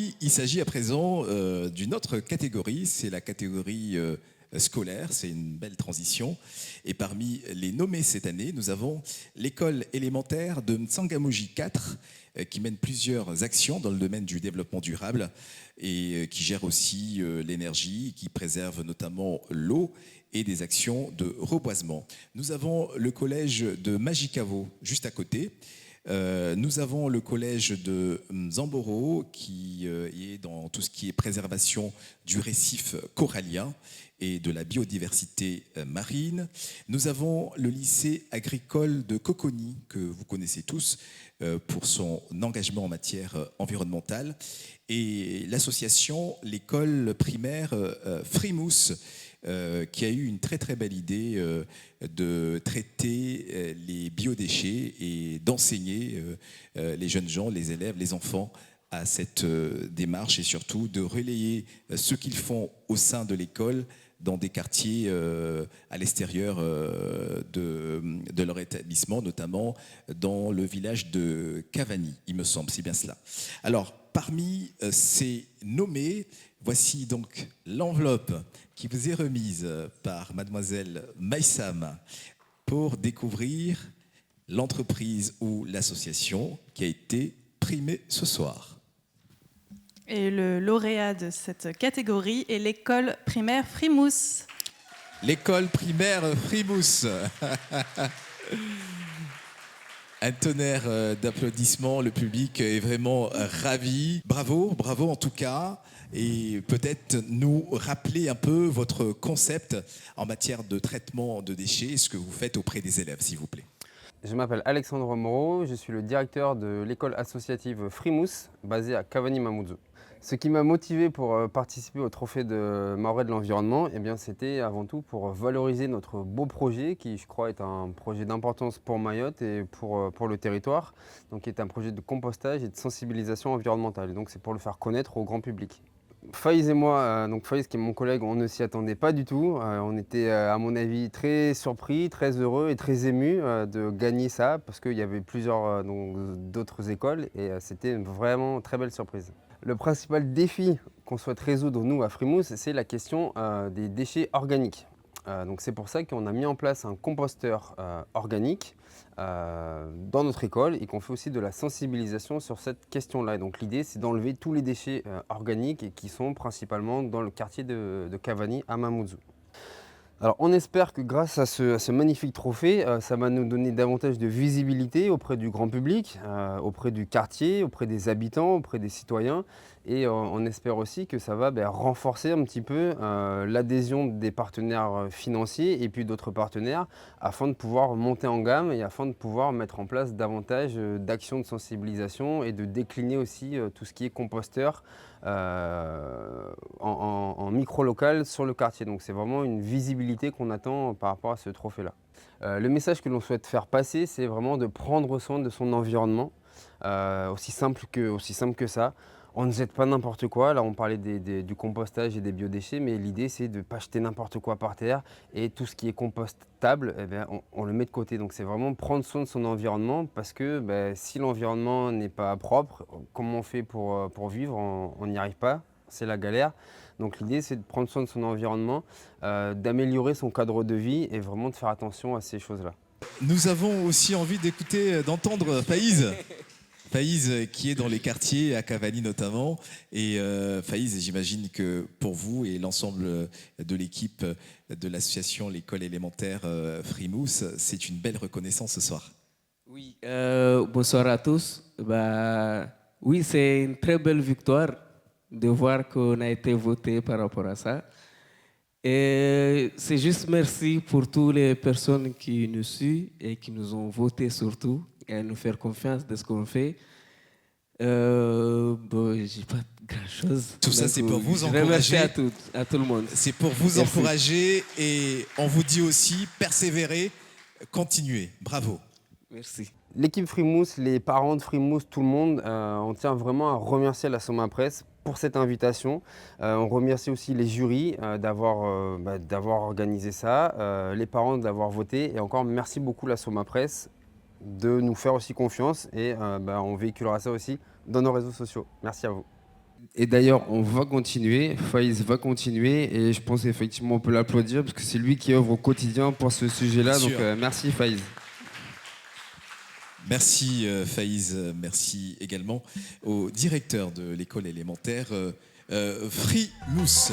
puis, il s'agit à présent d'une autre catégorie, c'est la catégorie scolaire, c'est une belle transition. Et parmi les nommés cette année, nous avons l'école élémentaire de Mtsangamouji 4, qui mène plusieurs actions dans le domaine du développement durable et qui gère aussi l'énergie, qui préserve notamment l'eau et des actions de reboisement. Nous avons le collège de Majicavo, juste à côté. Nous avons le collège de Mzamboro qui est dans tout ce qui est préservation du récif corallien et de la biodiversité marine. Nous avons le lycée agricole de Coconi, que vous connaissez tous pour son engagement en matière environnementale, et l'association, l'école primaire Frimousse, qui a eu une très très belle idée de traiter les biodéchets et d'enseigner les jeunes gens, les élèves, les enfants à cette démarche et surtout de relayer ce qu'ils font au sein de l'école dans des quartiers à l'extérieur de leur établissement, notamment dans le village de Cavani, il me semble, c'est bien cela. Alors, parmi ces nommés, voici donc l'enveloppe qui vous est remise par mademoiselle Maïsam pour découvrir l'entreprise ou l'association qui a été primée ce soir. Et le lauréat de cette catégorie est l'école primaire Frimousse. L'école primaire Frimousse. Un tonnerre d'applaudissements, le public est vraiment ravi. Bravo, bravo en tout cas. Et peut-être nous rappeler un peu votre concept en matière de traitement de déchets, ce que vous faites auprès des élèves, s'il vous plaît. Je m'appelle Alexandre Moreau, je suis le directeur de l'école associative Frimousse, basée à Cavani-Mamoudzou. Ce qui m'a motivé pour participer au trophée de Mahorais de l'environnement, eh bien, c'était avant tout pour valoriser notre beau projet qui, je crois, est un projet d'importance pour Mayotte et pour le territoire, donc qui est un projet de compostage et de sensibilisation environnementale. Et donc c'est pour le faire connaître au grand public. Faiz et moi, donc Faiz qui est mon collègue, on ne s'y attendait pas du tout. On était à mon avis très surpris, très heureux et très émus de gagner ça parce qu'il y avait plusieurs d'autres écoles et c'était une vraiment très belle surprise. Le principal défi qu'on souhaite résoudre nous à Frimousse, c'est la question des déchets organiques. Donc c'est pour ça qu'on a mis en place un composteur organique dans notre école et qu'on fait aussi de la sensibilisation sur cette question-là. Et donc l'idée, c'est d'enlever tous les déchets organiques et qui sont principalement dans le quartier de Cavani à Mamoudzou. Alors on espère que grâce à ce magnifique trophée, ça va nous donner davantage de visibilité auprès du grand public, auprès du quartier, auprès des habitants, auprès des citoyens. Et on espère aussi que ça va renforcer un petit peu l'adhésion des partenaires financiers et puis d'autres partenaires afin de pouvoir monter en gamme et afin de pouvoir mettre en place davantage d'actions de sensibilisation et de décliner aussi tout ce qui est composteur en micro-local sur le quartier. Donc c'est vraiment une visibilité qu'on attend par rapport à ce trophée-là. Le message que l'on souhaite faire passer, c'est vraiment de prendre soin de son environnement, aussi simple que ça. On ne jette pas n'importe quoi, là on parlait du compostage et des biodéchets, mais l'idée c'est de ne pas jeter n'importe quoi par terre et tout ce qui est compostable, eh bien, on le met de côté. Donc c'est vraiment prendre soin de son environnement parce que si l'environnement n'est pas propre, comment on fait pour vivre? On n'y arrive pas, c'est la galère. Donc l'idée c'est de prendre soin de son environnement, d'améliorer son cadre de vie et vraiment de faire attention à ces choses-là. Nous avons aussi envie d'entendre Faiz. Faiz qui est dans les quartiers, à Cavani notamment. Et Faiz, j'imagine que pour vous et l'ensemble de l'équipe de l'association L'école élémentaire Frimousse, c'est une belle reconnaissance ce soir. Oui, bonsoir à tous. Oui, c'est une très belle victoire de voir qu'on a été voté par rapport à ça. Et c'est juste merci pour toutes les personnes qui nous suivent et qui nous ont voté surtout et à nous faire confiance de ce qu'on fait. J'ai pas grand-chose. Tout ça, c'est pour vous encourager. Remercie à tout le monde. C'est pour vous encourager et on vous dit aussi, persévérez, continuez. Bravo. Merci. L'équipe Frimousse, les parents de Frimousse, tout le monde, on tient vraiment à remercier la Soma Presse pour cette invitation. On remercie aussi les jurys d'avoir organisé ça, les parents d'avoir voté et encore merci beaucoup la Soma Presse de nous faire aussi confiance et on véhiculera ça aussi dans nos réseaux sociaux. Merci à vous. Et d'ailleurs, on va continuer, Faïs va continuer, et je pense effectivement on peut l'applaudir parce que c'est lui qui œuvre au quotidien pour ce sujet-là. Bien Donc sûr. merci Faïs. Merci Faïs, merci également au directeur de l'école élémentaire Frimousse.